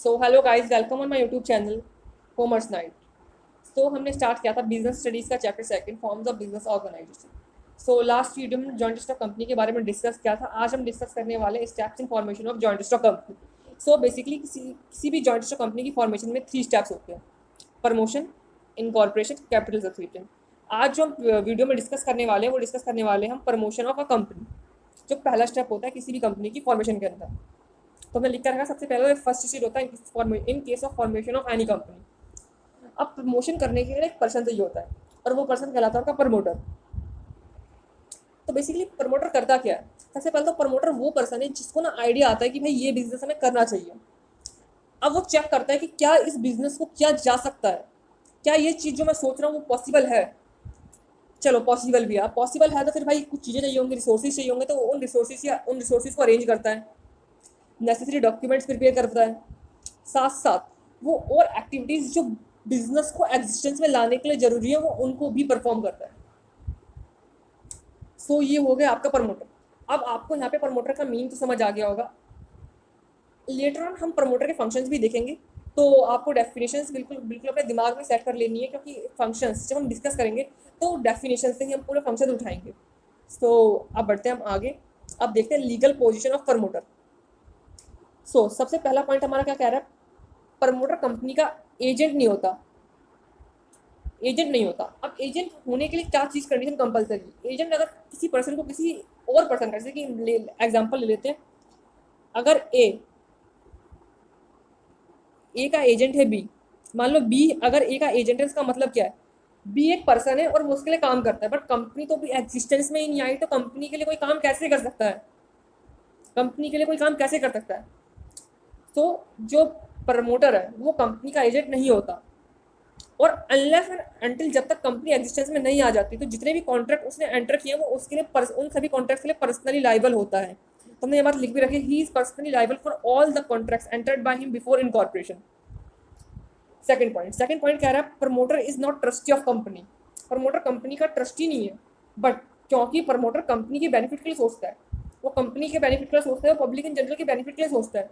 So hello guys, welcome on my YouTube channel commerce night. So हमने start किया था business studies का chapter second, forms of business organisation. So last video में joint stock company के बारे में discuss किया था। आज हम डिस्कस करने वाले steps in formation of joint stock company. So basically किसी भी जॉइंट स्टॉक कंपनी की फॉर्मेशन में 3 स्टेप्स होते हैं: प्रमोशन, इनकॉर्पोरेशन, कैपिटल सब्सक्रिप्शन। आज जो हम वीडियो में डिस्कस करने वाले हैं वो डिस्कस करने वाले हैं हम प्रमोशन ऑफ अ कंपनी, जो पहला स्टेप होता है किसी भी कंपनी की फॉर्मेशन के अंदर। तो हमने लिख कर रखा, सबसे पहले फर्स्ट स्टेज होता है इन case of formation of any company. अब प्रमोशन करने के लिए एक पर्सन चाहिए होता है और वो पर्सन कहलाता है आपका प्रमोटर। तो बेसिकली प्रमोटर करता क्या है? सबसे पहले तो प्रमोटर वो पर्सन है जिसको ना आइडिया आता है कि भाई ये बिजनेस हमें करना चाहिए। अब वो चेक करता है कि क्या इस बिजनेस को किया जा सकता है, क्या ये चीज़ जो मैं सोच रहा हूँ वो पॉसिबल है। चलो पॉसिबल भी है, पॉसिबल है तो फिर भाई कुछ चीज़ें चाहिए होंगी, रिसोर्सेज चाहिए होंगे, तो उन रिसोर्सेज को अरेंज करता है, नेसेसरी डॉक्यूमेंट्स प्रिपेयर करता है। साथ साथ वो और एक्टिविटीज़ जो बिजनेस को एग्जिस्टेंस में लाने के लिए ज़रूरी है वो उनको भी परफॉर्म करता है। सो ये हो गया आपका प्रमोटर। अब आपको यहाँ पे प्रमोटर का मीन तो समझ आ गया होगा। लेटर ऑन हम प्रमोटर के फंक्शंस भी देखेंगे, तो आपको डेफिनेशंस बिल्कुल बिल्कुल अपने दिमाग में सेट कर लेनी है, क्योंकि फंक्शंस जब हम डिस्कस करेंगे तो डेफिनेशन से ही हम पूरे फंक्शन उठाएंगे। सो अब बढ़ते हैं हम आगे। अब देखते हैं लीगल पोजिशन ऑफ प्रमोटर। सबसे पहला पॉइंट हमारा क्या कह रहा है? प्रमोटर कंपनी का एजेंट नहीं होता। एजेंट नहीं होता। अब एजेंट होने के लिए क्या चीज़ कंडीशन कंपलसरी? एजेंट अगर किसी पर्सन को किसी और पर्सन का, जैसे कि एग्जांपल ले लेते हैं, अगर ए का एजेंट है बी, मान लो बी अगर ए का एजेंट है, इसका मतलब क्या है? बी एक पर्सन है और वो उसके लिए काम करता है, बट कंपनी तो भी एग्जिस्टेंस में ही नहीं आई, तो कंपनी के लिए कोई काम कैसे कर सकता है? कंपनी के लिए कोई काम कैसे कर सकता है? तो जो प्रमोटर है वो कंपनी का एजेंट नहीं होता। और अनलेस एंड अनटिल जब तक कंपनी एग्जिस्टेंस में नहीं आ जाती, तो जितने भी कॉन्ट्रैक्ट उसने एंटर किए वो उसके लिए उन सभी कॉन्ट्रैक्ट के लिए पर्सनली लाइबल होता है। तो हमने ये बात लिख भी रखी, he is personally liable for all the contracts entered by him before incorporation. Second point कह रहा है promoter is not trustee of company. Promoter company का ट्रस्टी नहीं है, बट क्योंकि प्रमोटर कंपनी के बेनिफिट के लिए सोचता है, वो कंपनी के बेनिफिट के लिए सोचता है, वो पब्लिक इन जनरल के बेनिफिट के लिए सोचता है,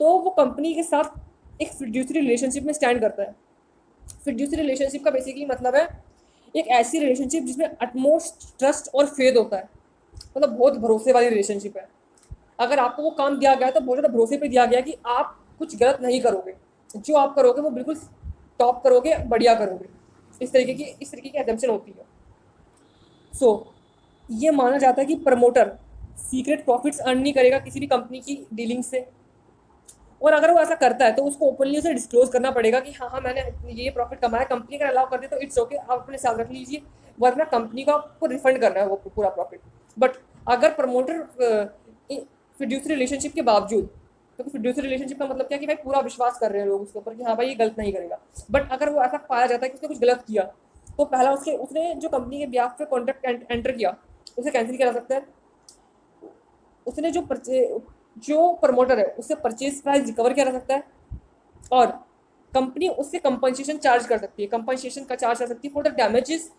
तो वो कंपनी के साथ एक फिड्यूसरी रिलेशनशिप में स्टैंड करता है। फिड्यूसरी रिलेशनशिप का बेसिकली मतलब है एक ऐसी रिलेशनशिप जिसमें अटमोस्ट ट्रस्ट और फेथ होता है, मतलब बहुत भरोसे वाली रिलेशनशिप है। अगर आपको वो काम दिया गया है तो बहुत ज़्यादा भरोसे पे दिया गया कि आप कुछ गलत नहीं करोगे, जो आप करोगे वो बिल्कुल टॉप करोगे, बढ़िया करोगे। इस तरीके की एजम्पशन होती है। ये माना जाता है कि प्रमोटर सीक्रेट प्रॉफिट्स अर्न नहीं करेगा किसी भी कंपनी की डीलिंग से, और अगर वो ऐसा करता है तो उसको ओपनली उसे डिस्क्लोज करना पड़ेगा कि हाँ हाँ मैंने ये प्रॉफिट कमाया। कंपनी अगर अलाउ कर दे तो इट्स ओके, आप अपने साथ रख लीजिए, वरना कंपनी को आपको रिफंड करना है वो पूरा प्रॉफिट। बट अगर प्रमोटर फिड्यूसरी रिलेशनशिप के बावजूद, क्योंकि फिड्यूसरी रिलेशनशिप का मतलब क्या है कि भाई पूरा विश्वास कर रहे हैं लोग उसके ऊपर कि हाँ भाई ये गलत नहीं करेगा, बट अगर वो ऐसा पाया जाता है कि उसने कुछ गलत किया, तो पहला उसने जो कंपनी के ब्याह पे कॉन्ट्रैक्ट एंटर किया उसे कैंसिल किया जा सकता है। उसने जो प्रमोटर है उससे परचेज प्राइस रिकवर किया जा सकता है, और कंपनी उससे कंपनसेशन चार्ज कर सकती है, कंपनसेशन का चार्ज कर सकती है for the damages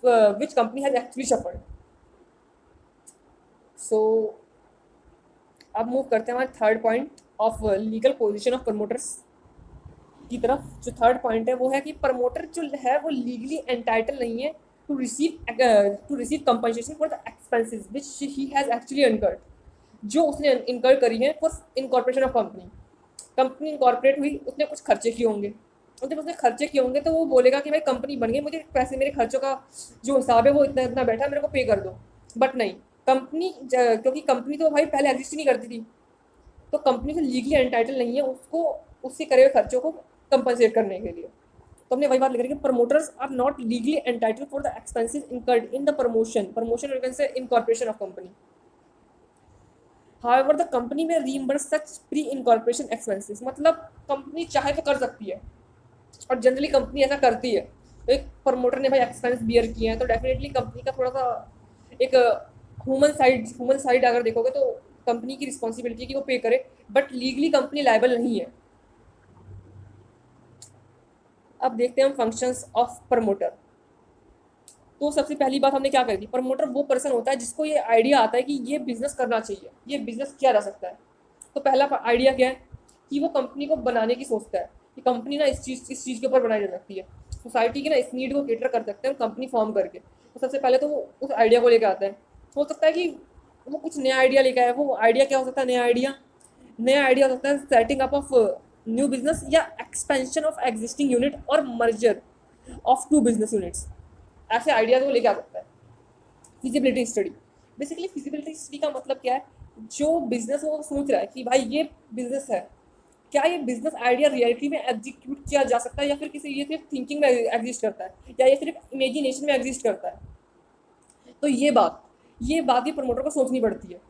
which company has actually suffered. So अब मूव करते हैं हमारे third point of legal position of promoters की तरफ। जो थर्ड पॉइंट है वो है कि प्रमोटर जो है वो लीगली एंटाइटल नहीं है to receive compensation for the expenses which he has actually incurred, जो उसने इनकर करी है for incorporation of company. Company incorporate हुई, उसने कुछ खर्चे किए होंगे, और जब उसने खर्चे किए होंगे तो वो बोलेगा कि भाई कंपनी बन गई, मुझे पैसे मेरे खर्चों का जो हिसाब है वो इतना इतना बैठा, मेरे को पे कर दो। बट नहीं, क्योंकि कंपनी तो भाई पहले एग्जिस्ट ही नहीं करती थी, तो कंपनी से लीगली एंटाइटल नहीं है उसको उससे करे हुए खर्चों को कंपनसेट करने के लिए। तो हमने वही बात लिख रही है कि promoters are not legally entitle for the expenses incurred in the promotion से incorporation of company. However the company may reimburse such pre incorporation expenses, मतलब कंपनी चाहे तो कर सकती है, और जनरली कंपनी ऐसा करती है। तो एक प्रमोटर ने भाई एक्सपेंस बियर किए हैं तो डेफिनेटली कंपनी का थोड़ा सा एक ह्यूमन साइड अगर देखोगे तो कंपनी की रिस्पॉन्सिबिलिटी है कि वो पे करे, बट लीगली कंपनी लायबल नहीं है। अब देखते हैं हम फंक्शंस ऑफ प्रमोटर। तो सबसे पहली बात हमने क्या करी थी, प्रमोटर वो पर्सन होता है जिसको ये आइडिया आता है कि ये बिजनेस करना चाहिए, ये बिजनेस किया जा सकता है। तो पहला आइडिया क्या है? कि वो कंपनी को बनाने की सोचता है कि कंपनी ना इस चीज़ के ऊपर बनाई जा सकती है, सोसाइटी की ना इस नीड को केटर कर सकते हैं कंपनी फॉर्म करके। तो सबसे पहले तो वो उस आइडिया को लेकर आता है। हो सकता है कि वो कुछ नया आइडिया लेकर आए। वो आइडिया क्या हो सकता है? नया आइडिया हो सकता है setting up of new business या एक्सपेंशन ऑफ एग्जिस्टिंग यूनिट और merger of two business units. ऐसे आइडियाज वो लेके आ सकता है। Feasibility study, basically feasibility study का मतलब क्या है? जो बिजनेस वो सोच रहा है कि भाई ये बिजनेस है, क्या ये बिजनेस आइडिया रियलिटी में एग्जीक्यूट किया जा सकता है, या फिर किसी ये सिर्फ थिंकिंग में एग्जिस्ट करता है, या ये सिर्फ इमेजिनेशन में एग्जिस्ट करता है। तो ये बात भी प्रमोटर को सोचनी पड़ती है।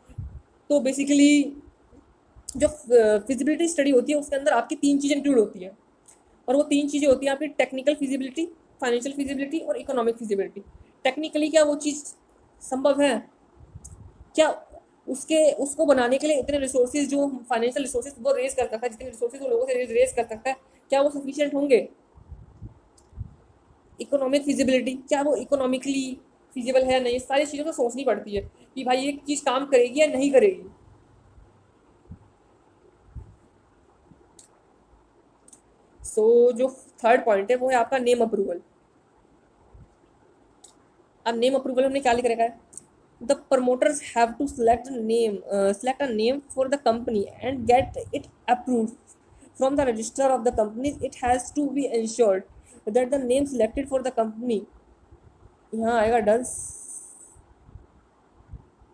तो बेसिकली जो फिजिबिलिटी स्टडी होती है उसके अंदर आपकी 3 चीज़ें इंक्लूड होती हैं, और वो 3 चीज़ें होती हैं आपकी टेक्निकल फिजिबिलिटी, फाइनेंशियल फिजिबिलिटी और इकोनॉमिक फिजिबिलिटी। टेक्निकली क्या वो चीज़ संभव है? क्या उसको बनाने के लिए इतने रिसोर्सेज, जो फाइनेंशियल रिसोर्सेज वो रेज कर सकता है, जितने रिसोर्सेज वो लोगों से रेज कर सकता है, क्या वो सफिशिएंट होंगे? इकोनॉमिक फिजिबिलिटी, क्या वो इकोनॉमिकली फिजिबल है नहीं, सारी चीज़ों को सोचनी पड़ती है कि भाई ये चीज़ काम करेगी या नहीं करेगी। जो थर्ड पॉइंट है वो है आपका नेम अप्रूवल। अब नेम अप्रूवल हमने क्या लिख रखा है? The promoters have to select a name for the company and get it approved from the register of the companies. It has to be ensured that the name selected for the company, यहाँ आएगा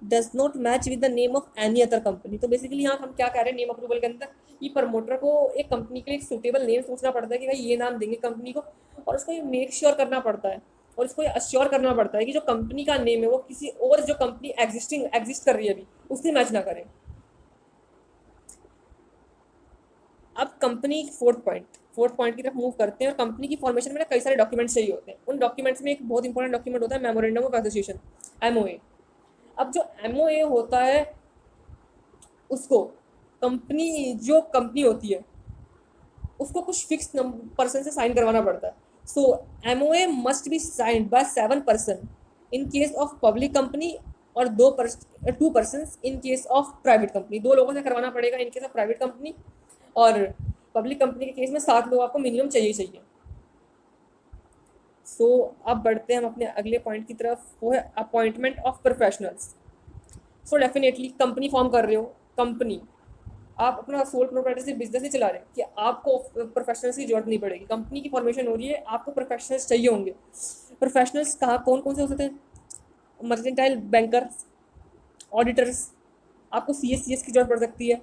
does not match with the name of any other company। तो basically यहाँ हम क्या कह रहे हैं name approval के अंदर, कि प्रमोटर को एक कंपनी के लिए एक सूटेबल नेम सोचना पड़ता है कि भाई ये नाम देंगे कंपनी को, और उसको ये मेक श्योर करना पड़ता है, और इसको ये अश्योर करना पड़ता है कि जो कंपनी का नेम है वो किसी और जो कंपनी एग्जिस्ट कर रही है अभी उससे मैच ना करे। अब कंपनी फोर्थ पॉइंट की तरफ मूव करते हैं, और कंपनी की फॉर्मेशन में ना कई सारे डॉक्यूमेंट्स चाहिए होते हैं। उन डॉक्यूमेंट्स में एक बहुत इंपॉर्टेंट डॉक्यूमेंट होता है मेमोरेंडम ऑफ एसोसिएशन, एमओए। अब जो एमओए होता है उसको जो कंपनी होती है उसको कुछ फिक्स पर्सन से साइन करवाना पड़ता है। So MOA must be signed by 7 person in case of public company, और 2 person in case of private company. 2 लोगों से करवाना पड़ेगा in case of private company, और पब्लिक कंपनी के केस में 7 लोग आपको मिनिमम चाहिए। अब बढ़ते हैं हम अपने अगले पॉइंट की तरफ, वो है appointment of professionals. Definitely company form कर रहे हो, कंपनी आप अपना सोल प्रोप्राइटरशिप बिजनेस नहीं चला रहे कि आपको प्रोफेशनल्स की जरूरत नहीं पड़ेगी। कंपनी की फॉर्मेशन हो रही है, आपको प्रोफेशनल्स चाहिए होंगे। प्रोफेशनल्स कहाँ कौन कौन से हो सकते हैं? मर्केंटाइल बैंकर, ऑडिटर्स, आपको CA CS की जरूरत पड़ सकती है,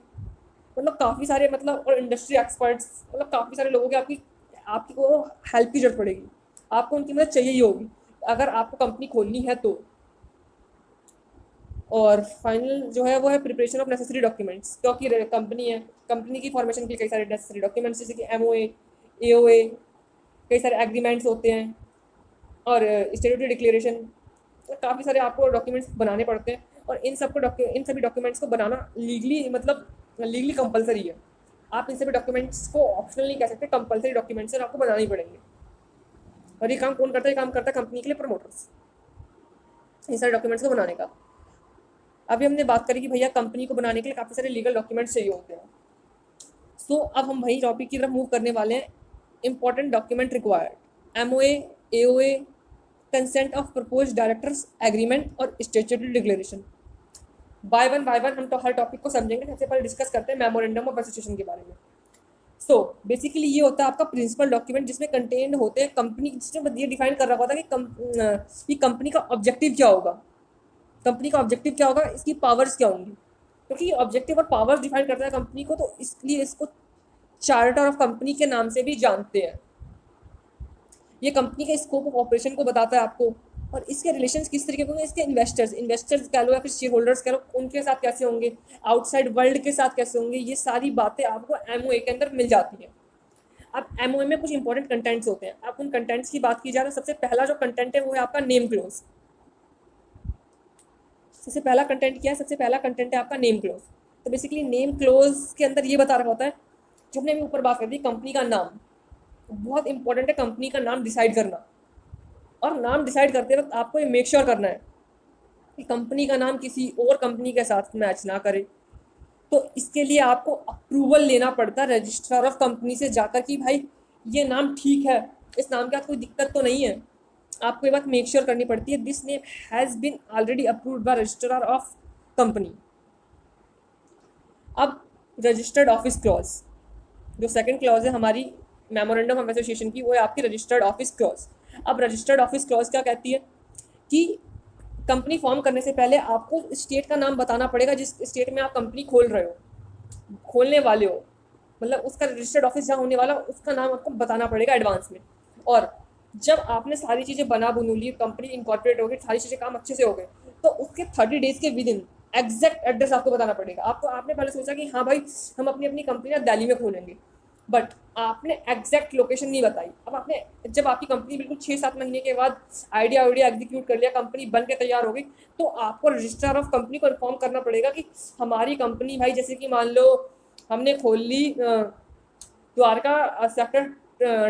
मतलब काफ़ी सारे, मतलब और इंडस्ट्री एक्सपर्ट्स, मतलब काफ़ी सारे लोगों की आपकी को हेल्प की जरूरत पड़ेगी, आपको उनकी मदद चाहिए ही होगी अगर आपको कंपनी खोलनी है तो। और फाइनल जो है वो है प्रिपरेशन ऑफ नेसेसरी डॉक्यूमेंट्स, क्योंकि कंपनी है, कंपनी की फॉर्मेशन के लिए कई सारे नेसेसरी डॉक्यूमेंट्स जैसे कि MOA, AOA, कई सारे एग्रीमेंट्स होते हैं, और स्टेट्यूटरी डिक्लेरेशन, काफ़ी सारे आपको डॉक्यूमेंट्स बनाने पड़ते हैं। और इन सभी डॉक्यूमेंट्स को बनाना लीगली कंपलसरी है। आप इन सभी डॉक्यूमेंट्स को ऑप्शनल नहीं कह सकते, कंपलसरी डॉक्यूमेंट्स हैं, आपको बनाने ही पड़ेंगे। और ये काम कौन करता है? काम करता है कंपनी के लिए प्रमोटर्स, इन सारे डॉक्यूमेंट्स को बनाने का। अभी हमने बात करी कि भैया कंपनी को बनाने के लिए काफ़ी सारे लीगल डॉक्यूमेंट्स चाहिए होते हैं। अब हम वही टॉपिक की तरफ मूव करने वाले हैं, important document required, MOA, AOA, consent of propose directors agreement और स्टेट्यूटरी डिक्लेरेशन। बाय वन हम तो हर टॉपिक को समझेंगे। सबसे पहले डिस्कस करते हैं मेमोरेंडम ऑफ एसोसिएशन के बारे में। बेसिकली ये होता है आपका प्रिंसिपल डॉक्यूमेंट जिसमें कंटेंट होते हैं कंपनी, जिसमें ये डिफाइन कर रखा होता है कि कंपनी का ऑब्जेक्टिव क्या होगा, इसकी पावर्स क्या होंगी, क्योंकि ऑब्जेक्टिव और पावर्स डिफाइन करता है कंपनी को, तो इसलिए इसको चार्टर ऑफ कंपनी के नाम से भी जानते हैं। ये कंपनी के स्कोप ऑफ ऑपरेशन को बताता है आपको, और इसके रिलेशंस किस तरीके के होंगे, इसके इन्वेस्टर्स कह लो या फिर शेयर होल्डर्स कह लो, उनके साथ कैसे होंगे, आउटसाइड वर्ल्ड के साथ कैसे होंगे, ये सारी बातें आपको MOA के अंदर मिल जाती हैं। अब MOA में कुछ इंपॉर्टेंट कंटेंट्स होते हैं। अब उन कंटेंट्स की बात की जाए तो सबसे पहला जो कंटेंट है वो है आपका नेम क्लोज। सबसे पहला कंटेंट है आपका नेम क्लोज। तो बेसिकली नेम क्लोज के अंदर ये बता रखा होता है, जो हमने अभी ऊपर बात कर दी, कंपनी का नाम बहुत इंपॉर्टेंट है। कंपनी का नाम डिसाइड करना, और नाम डिसाइड करते वक्त आपको ये मेक श्योर करना है कि कंपनी का नाम किसी और कंपनी के साथ मैच ना करे। तो इसके लिए आपको अप्रूवल लेना पड़ता है रजिस्ट्रार ऑफ कंपनी से जाकर कि भाई ये नाम ठीक है, इस नाम के साथ कोई दिक्कत तो नहीं है। आपको ये बात मेक श्योर करनी पड़ती है this name has been already approved by registrar of company. अब रजिस्टर्ड ऑफिस क्लॉज, जो सेकंड क्लॉज है हमारी मेमोरेंडम ऑफ एसोसिएशन की, वो है आपकी रजिस्टर्ड ऑफिस क्लॉज। अब रजिस्टर्ड ऑफिस क्लॉज क्या कहती है कि कंपनी फॉर्म करने से पहले आपको स्टेट का नाम बताना पड़ेगा जिस स्टेट में आप कंपनी खोल रहे हो, खोलने वाले हो, मतलब उसका रजिस्टर्ड ऑफिस जहाँ होने वाला उसका नाम आपको बताना पड़ेगा एडवांस में। और जब आपने सारी चीज़ें बना बुनू ली, कंपनी इनकॉर्पोरेट हो गई, सारी चीज़ें काम अच्छे से हो गए, तो उसके 30 डेज के विद इन एग्जैक्ट एड्रेस आपको बताना पड़ेगा। आपको आपने पहले सोचा कि हाँ भाई हम अपनी अपनी कंपनी ना दिल्ली में खोलेंगे, बट आपने एग्जैक्ट लोकेशन नहीं बताई। अब आपने जब आपकी कंपनी बिल्कुल 6-7 महीने के बाद आइडिया एग्जीक्यूट कर लिया, कंपनी बन के तैयार हो गई, तो आपको रजिस्ट्रार ऑफ कंपनी को इन्फॉर्म करना पड़ेगा कि हमारी कंपनी भाई जैसे कि मान लो हमने खोल ली द्वारका सेक्टर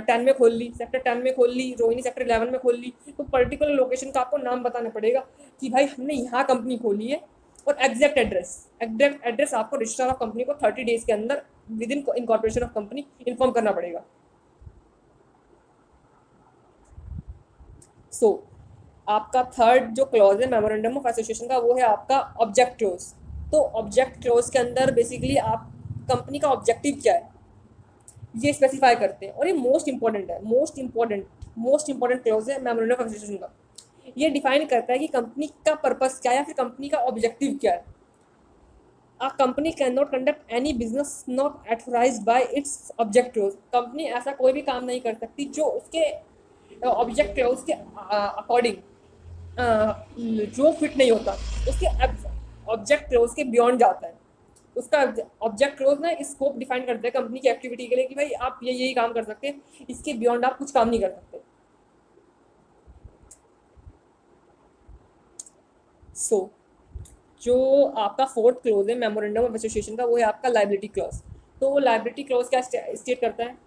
10 में खोल ली, सेक्टर 10 में खोल ली, रोहिणी सेक्टर 11 में खोल ली, तो पर्टिकुलर लोकेशन का आपको नाम बताना पड़ेगा कि भाई हमने यहाँ कंपनी खोली है, और एग्जैक्ट एड्रेस आपको रजिस्ट्रार ऑफ कंपनी को 30 डेज के अंदर with in incorporation of company inform करना पड़ेगा। सो आपका थर्ड जो क्लॉज है मेमोरेंडम ऑफ एसोसिएशन का, वो है आपका ऑब्जेक्ट क्लोज। तो ऑब्जेक्ट क्लोज के अंदर बेसिकली आप कंपनी का ऑब्जेक्टिव क्या है ये स्पेसिफाई करते हैं, और ये मोस्ट इंपॉर्टेंट है, मोस्ट इंपॉर्टेंट क्लोज है मेमोरेंडम ऑफ एसोसिएशन का। ये डिफाइन करता है कि कंपनी का पर्पस क्या है या फिर कंपनी का ऑब्जेक्टिव क्या है। A company cannot conduct any business not authorized by its object clause। Company ऐसा कोई भी काम नहीं कर सकती जो उसके ऑब्जेक्ट क्लॉज के अकॉर्डिंग जो फिट नहीं होता, उसके ऑब्जेक्ट क्लॉज के बियॉन्ड जाता है। उसका ऑब्जेक्ट क्लॉज ना स्कोप डिफाइन करता है कंपनी की एक्टिविटी के लिए कि भाई आप ये यही काम कर सकते हैं, इसके बियॉन्ड आप कुछ काम नहीं कर सकते। सो जो आपका फोर्थ क्लॉज है मेमोरेंडम ऑफ एसोसिएशन का, वो है आपका लाइबिलिटी क्लॉज। तो वो लाइबिलिटी क्लॉज क्या स्टेट करता है,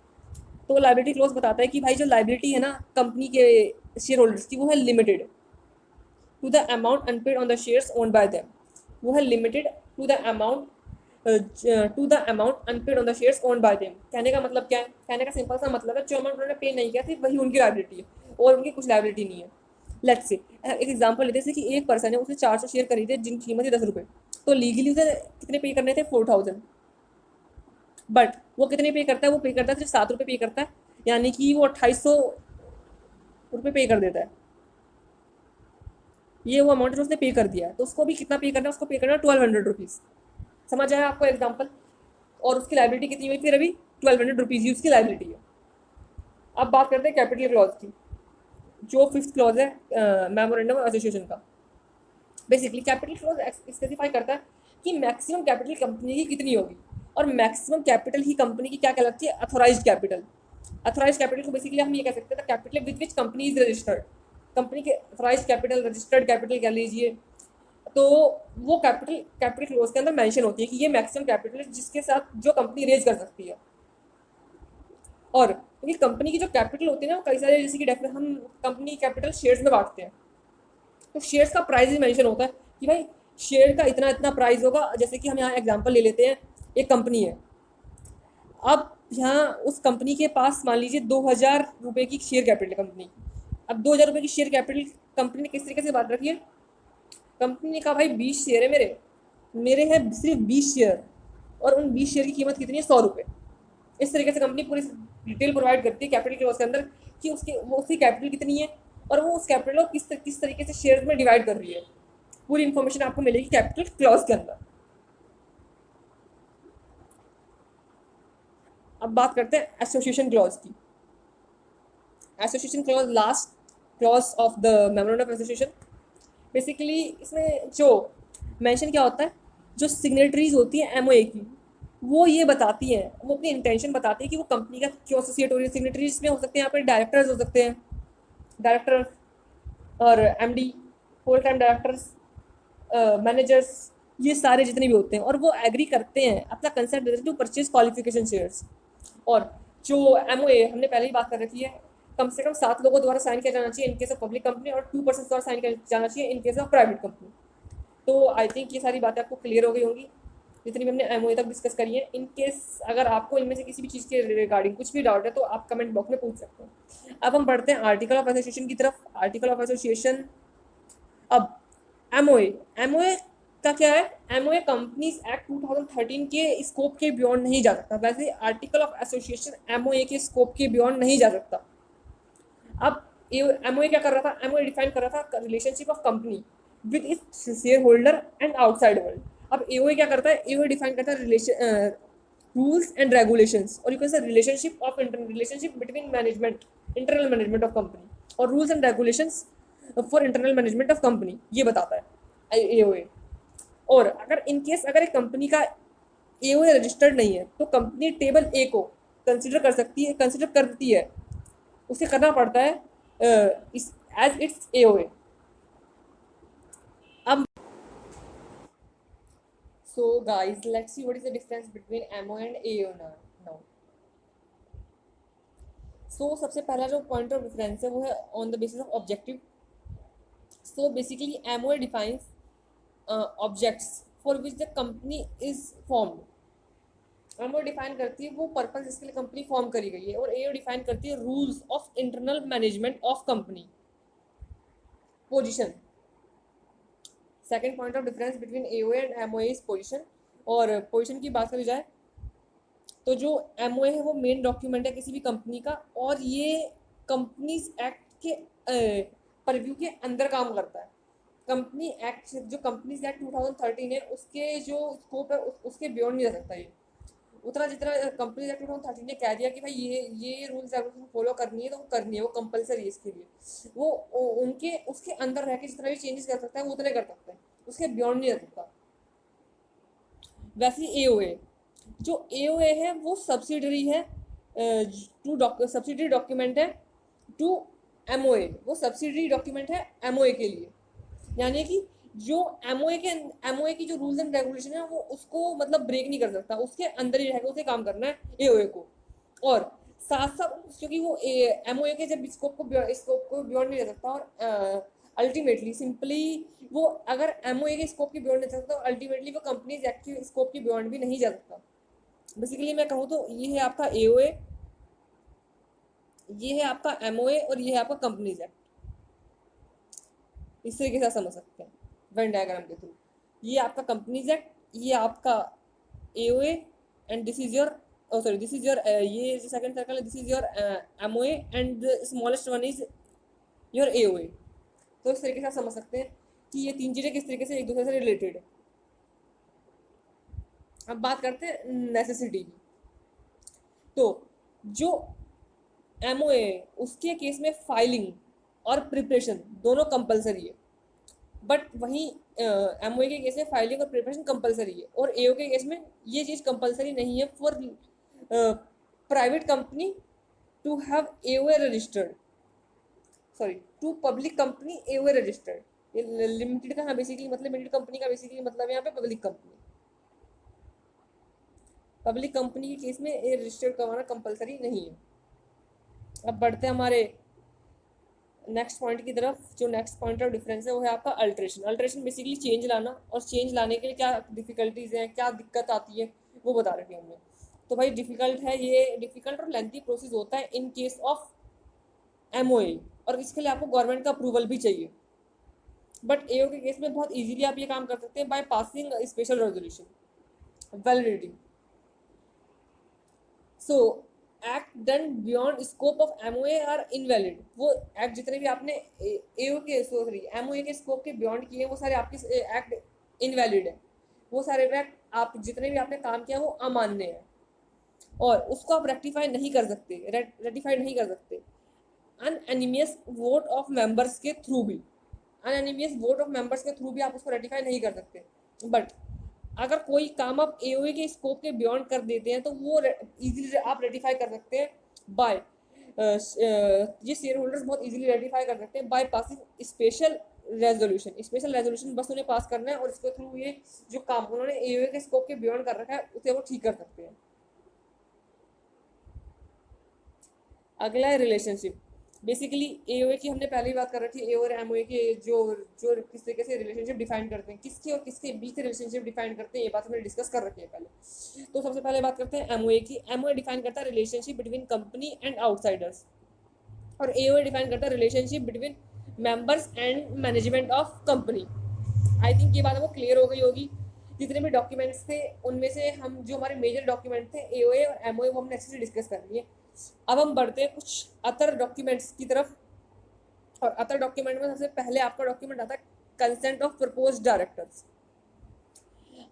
तो लाइबिलिटी क्लॉज बताता है कि भाई जो लाइबिलिटी है ना कंपनी के शेयर होल्डर्स की, वो है limited to the amount unpaid on the shares owned by them. वो है limited to the amount unpaid on the shares owned by them. कहने का मतलब क्या है, कहने का सिंपल सा मतलब है जो अमाउंट उन्होंने पे नहीं किया सिर्फ वही उनकी लाइबिलिटी है और उनकी कुछ लाइबिलिटी नहीं है। लेट्स से एक एग्जांपल लेते हैं कि एक पर्सन है, उसने 400 शेयर खरीदे जिनकी कीमत है 10 रुपये, तो लीगली उसे कितने पे करने थे 4000, बट वो कितने पे करता है, वो पे करता है सिर्फ 7 रुपये पे करता है, यानी कि वो 2800 रुपये पे कर देता है। ये वो अमाउंट उसने पे कर दिया है, तो उसको भी कितना पे करना है, उसको पे करना है 1200 रुपीज़। समझ आया आपको एग्जाम्पल। और उसकी लाइबिलिटी कितनी हुई फिर अभी 1200 रुपीज़ ही उसकी लाइबिलिटी है। अब बात करते हैं कैपिटल क्लॉज की, जो फिफ्थ क्लॉज है मेमोरेंडम ऑफ एसोसिएशन का। बेसिकली कैपिटल क्लॉज स्पेसिफाई करता है कि मैक्सिमम कैपिटल कंपनी की कितनी होगी, और मैक्सिमम कैपिटल ही कंपनी की क्या कहलाती है, अथोराइज्ड कैपिटल। अथोराइज्ड कैपिटल को बेसिकली हम ये कह सकते हैं capital with which company is registered. Company के अथोराइज्ड कैपिटल, रजिस्टर्ड कैपिटल कह लीजिए, तो वो कैपिटल क्लॉज के अंदर मेंशन होती है कि ये मैक्सिमम कैपिटल है जिसके साथ जो कंपनी रेज कर सकती है। और क्योंकि कंपनी की जो कैपिटल होती है ना, कई सारे जैसे कि हम कंपनी कैपिटल शेयर्स में बांटते हैं, तो शेयर्स का प्राइस भी मेंशन होता है कि भाई शेयर का इतना इतना प्राइस होगा। जैसे कि हम यहाँ एग्जांपल ले लेते हैं, एक कंपनी है, अब यहाँ उस कंपनी के पास मान लीजिए 2000 रुपये की शेयर कैपिटल कंपनी। अब 2000 रुपये की शेयर कैपिटल कंपनी ने किस तरीके से बात रखी है, कंपनी ने कहा भाई 20 शेयर है मेरे, मेरे हैं सिर्फ 20 शेयर, और उन 20 शेयर की कीमत कितनी है 100 रुपये। इस तरीके से कंपनी पूरी डिटेल प्रोवाइड करती है कैपिटल क्लॉज के अंदर कि उसकी कैपिटल कितनी है और वो उस कैपिटल को किस तरीके से शेयर में डिवाइड कर रही है। पूरी इन्फॉर्मेशन आपको मिलेगी कैपिटल क्लॉज के अंदर। अब बात करते हैं एसोसिएशन क्लॉज की। Association clause last clause of the memorandum of association. Basically इसमें जो मेंशन क्या होता है, जो सिग्नेटरीज होती हैं एमओए की, वो ये बताती हैं, वो अपनी इंटेंशन बताती है कि वो कंपनी का क्यों एसोसिएट हो रही है। सिग्नेटरीज में हो सकते हैं यहाँ पर डायरेक्टर्स हो सकते हैं, डायरेक्टर और MD, full time directors, managers, ये सारे जितने भी होते हैं, और वो एग्री करते हैं, अपना कंसेंट देते हैं टू परचेज क्वालिफिकेशन शेयर्स। और जो एमओए हमने पहले ही बात कर रखी है, कम से कम 7 लोगों द्वारा साइन किया जाना चाहिए इन केस ऑफ पब्लिक कंपनी, और 2% द्वारा साइन किया जाना चाहिए इन केस ऑफ प्राइवेट कंपनी। तो आई थिंक ये सारी बातें आपको क्लियर हो गई होंगी। जितनी भी हमने एमओए तक डिस्कस करी है। इन केस अगर आपको इनमें से किसी भी चीज़ के रिगार्डिंग कुछ भी डाउट है तो आप कमेंट बॉक्स में पूछ सकते हैं। अब हम बढ़ते हैं आर्टिकल ऑफ एसोसिएशन की तरफ। आर्टिकल ऑफ एसोसिएशन, अब एमओए, एमओए का क्या है? एमओए कंपनीज एक्ट 2013 के स्कोप के बियॉन्ड नहीं जा सकता। वैसे आर्टिकल ऑफ एसोसिएशन एमओए के स्कोप के बियॉन्ड नहीं जा सकता। अब एमओए क्या कर रहा था? एमओए डिफाइन कर रहा था relationship of company with its shareholder and outside world. अब एओए क्या करता है? एओए डिफाइन करता है रिलेशन, रूल्स एंड रेगुलेशंस, और you can say relationship of relationship between management, internal management of company, और rules and regulations for internal management of company, ये बताता है एओए। और अगर इन केस अगर एक कंपनी का एओए रजिस्टर्ड नहीं है तो कंपनी टेबल ए को कंसिडर कर सकती है, कंसिडर करती है, उसे करना पड़ता है इस एज इट्स एओए। अब so guys, let's see what is the difference between MO and AO now. So सबसे पहला जो पॉइंट ऑफ डिफरेंस है वो है on the basis of objective. So basically MOA defines objects for which the company is formed. MO define करती है वो purpose जिसके लिए कंपनी फॉर्म करी गई है, और एओ डिफाइन करती है rules of internal management of company. Position, second point of difference between AOA and MOA is position. और पोजीशन की बात करी जाए तो जो एमओए है वो मेन डॉक्यूमेंट है किसी भी कंपनी का, और ये कंपनीज एक्ट के परव्यू के अंदर काम करता है। कंपनी एक्ट, जो कंपनीज एक्ट 2013 है उसके जो स्कोप है उसके बियॉन्ड नहीं जा सकता ये। उतना जितना कंपनी एक्ट 2013 ने कह दिया कि भाई ये रूल्स रेगुलेशन फॉलो करनी है तो वो करनी है, वो कंपलसरी है इसके लिए। वो उनके उसके अंदर रह के जितना भी चेंजेस कर सकता है वो उतने कर सकते हैं, उसके बियॉन्ड नहीं जा सकता। वैसे एओए, जो एओए है वो सब्सिडरी है टू सब्सिडरी डॉक्यूमेंट है टू एमओए, वो सब्सिडरी डॉक्यूमेंट है एमओए के लिए। यानी कि जो एमओए की जो रूल्स एंड रेगुलेशन है वो उसको मतलब ब्रेक नहीं कर सकता, उसके अंदर ही रहेगा, उसे काम करना है एओए को। और साथ साथ क्योंकि वो एमओए के जब स्कोप को बियॉन्ड नहीं रह सकता, और अल्टीमेटली सिंपली वो अगर एमओए के स्कोप के बियॉन्ड नहीं जा सकता तो अल्टीमेटली वो कंपनीज एक्ट के स्कोप के बियॉन्ड भी नहीं जा सकता। बेसिकली मैं कहूँ तो ये है आपका एओए, ये है आपका एमओए, और ये है आपका कंपनीज एक्ट। इस तरीके से समझ सकते हैं वेन डायग्राम के थ्रू। ये आपका कंपनीज एक्ट, ये आपका AOA, and this is your sorry this is your ये जो सेकंड सर्कल है this is your MOA, and the smallest one is your AOA. तो इस तरीके से आप समझ सकते हैं कि ये तीन चीज़ें किस तरीके से एक दूसरे से रिलेटेड है। अब बात करते हैं नेसेसिटी की। तो जो एमओए उसके केस में फाइलिंग और प्रिपरेशन दोनों कंपलसरी है, बट वहीं एमओए के केस में फाइलिंग और प्रिपरेशन कंपलसरी है, और एओ के केस में ये चीज़ कंपलसरी नहीं है for private company to have AOA registered, sorry to public company AOA registered. ये लिमिटेड का बेसिकली मतलब लिमिटेड कंपनी का बेसिकली मतलब यहाँ पे पब्लिक कंपनी। पब्लिक कंपनी के केस में ये रजिस्टर्ड करवाना कंपलसरी नहीं है। अब बढ़ते हैं हमारे नेक्स्ट पॉइंट की तरफ। जो नेक्स्ट पॉइंट ऑफ डिफरेंस है वो है आपका अल्ट्रेशन। अल्ट्रेशन बेसिकली चेंज लाना, और चेंज लाने के लिए क्या डिफिकल्टीज हैं, क्या दिक्कत आती है वो बता रखे हमने। तो भाई डिफिकल्ट है, ये डिफिकल्ट और लेंथी प्रोसेस होता है इन केस ऑफ एमओए, और इसके लिए आपको गवर्नमेंट का अप्रूवल भी चाहिए। बट एओ के केस में बहुत इजीली आप ये काम कर सकते हैं by passing special resolution. Validity, so act done beyond scope of MOA are invalid. वो एक्ट जितने भी आपने एओ के सॉरी एमओए के स्कोप के बियॉन्ड किए वो सारे आपके एक्ट इनवैलिड है। वो सारे एक्ट आप जितने भी आपने काम किया वो अमान्य है, और उसको आप रेक्टिफाई नहीं कर सकते, रेटिफाई नहीं कर सकते अनएनिमियस वोट ऑफ मेंबर्स के थ्रू भी। अनएनिमियस वोट ऑफ मेंबर्स के थ्रू भी आप उसको रेटिफाई नहीं कर सकते। बट अगर कोई काम आप एओए के स्कोप के बियॉन्ड कर देते हैं तो वो इजीली आप रेटिफाई कर सकते हैं बाय ये शेयर होल्डर्स बहुत इजीली रेटिफाई कर सकते हैं by passing special resolution. Special resolution बस उन्हें पास करना है, और इसके थ्रू ये जो काम उन्होंने एओए के स्कोप के बियॉन्ड कर रखा है उसे वो ठीक कर सकते हैं। अगला है रिलेशनशिप। बेसिकली एओए की हमने पहले ही बात कर रही थी, ए और एमओए के जो जो किस तरीके से रिलेशनशिप डिफाइन करते हैं, किसके और किसके बीच रिलेशनशिप डिफाइन करते हैं, ये बात हमने डिस्कस कर रखी है पहले। तो सबसे पहले बात करते हैं एमओए की। एमओए डिफाइन करता है relationship between company and outsiders, और एओए डिफाइन करता है relationship between members and management of company. I think ये बात आपको क्लियर हो गई होगी। जितने भी डॉक्यूमेंट्स थे उनमें से हम जो हमारे मेजर डॉक्यूमेंट थे एओए और एमओए वो हमने अच्छे से डिस्कस कर लिए। अब हम बढ़ते हैं कुछ अदर डॉक्यूमेंट्स की तरफ, और अदर डॉक्यूमेंट में सबसे पहले आपका डॉक्यूमेंट आता है कंसेंट ऑफ प्रपोज डायरेक्टर्स।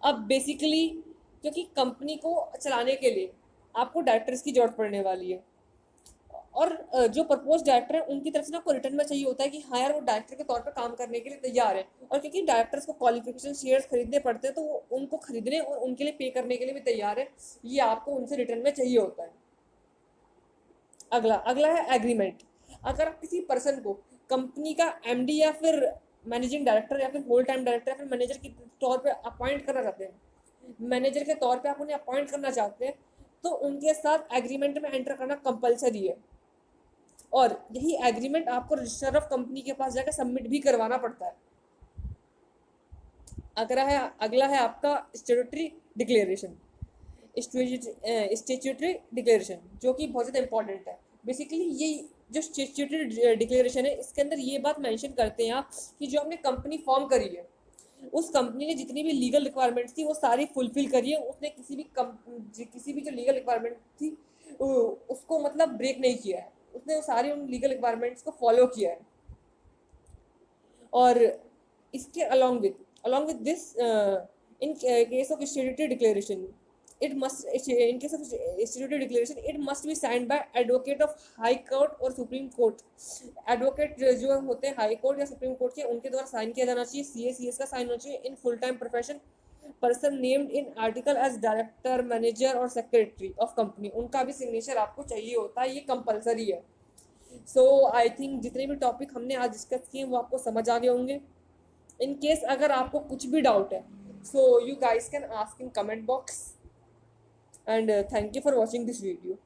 अब बेसिकली क्योंकि कंपनी को चलाने के लिए आपको डायरेक्टर्स की जरूरत पड़ने वाली है, और जो प्रपोज डायरेक्टर है उनकी तरफ से ना आपको रिटर्न में चाहिए होता है कि हाँ यार वो डायरेक्टर के तौर पर काम करने के लिए तैयार है। और क्योंकि डायरेक्टर्स को क्वालिफिकेशन शेयर्स खरीदने पड़ते हैं तो वो उनको खरीदने और उनके लिए पे करने के लिए भी तैयार है, ये आपको उनसे रिटर्न में चाहिए होता है। अगला अगला है एग्रीमेंट। अगर आप किसी पर्सन को कंपनी का एमडी या फिर मैनेजिंग डायरेक्टर या फिर होल टाइम डायरेक्टर या फिर मैनेजर के तौर पे अपॉइंट करना चाहते हैं, मैनेजर के तौर पे आप उन्हें अपॉइंट करना चाहते हैं, तो उनके साथ एग्रीमेंट में एंटर करना कंपलसरी है, और यही एग्रीमेंट आपको रजिस्टर ऑफ कंपनी के पास जाकर सबमिट भी करवाना पड़ता है। अगला है आपका स्टेट्यूटरी डिक्लेरेशन। स्टेट्यूटरी डिक्लेरेशन जो कि बहुत ज़्यादा इंपॉर्टेंट है। बेसिकली ये जो स्टेट्यूटरी डिक्लेरेशन है इसके अंदर ये बात मेंशन करते हैं आप कि जो आपने कंपनी फॉर्म करी है उस कंपनी ने जितनी भी लीगल रिक्वायरमेंट्स थी वो सारी फुलफिल करी है, उसने किसी भी जो लीगल रिक्वायरमेंट थी उसको मतलब ब्रेक नहीं किया है, उसने वो सारी उन लीगल रिक्वायरमेंट्स को फॉलो किया है। और इसके along with this in case of statutory declaration it must in case of statutory declaration it must be signed by advocate of high court और supreme court। एडवोकेट जो होते हैं हाई कोर्ट या सुप्रीम कोर्ट के उनके द्वारा sign किया जाना चाहिए, सीएस का साइन होना चाहिए in full time profession person named in article as director manager और सेक्रेटरी ऑफ कंपनी, उनका भी सिग्नेचर आपको चाहिए होता है, ये कंपलसरी है। सो आई थिंक जितने भी टॉपिक हमने आज डिस्कस किए वो आपको समझ आ गए होंगे। इन केस अगर आपको कुछ भी डाउट है so you guys can ask in comment box, and thank you for watching this video.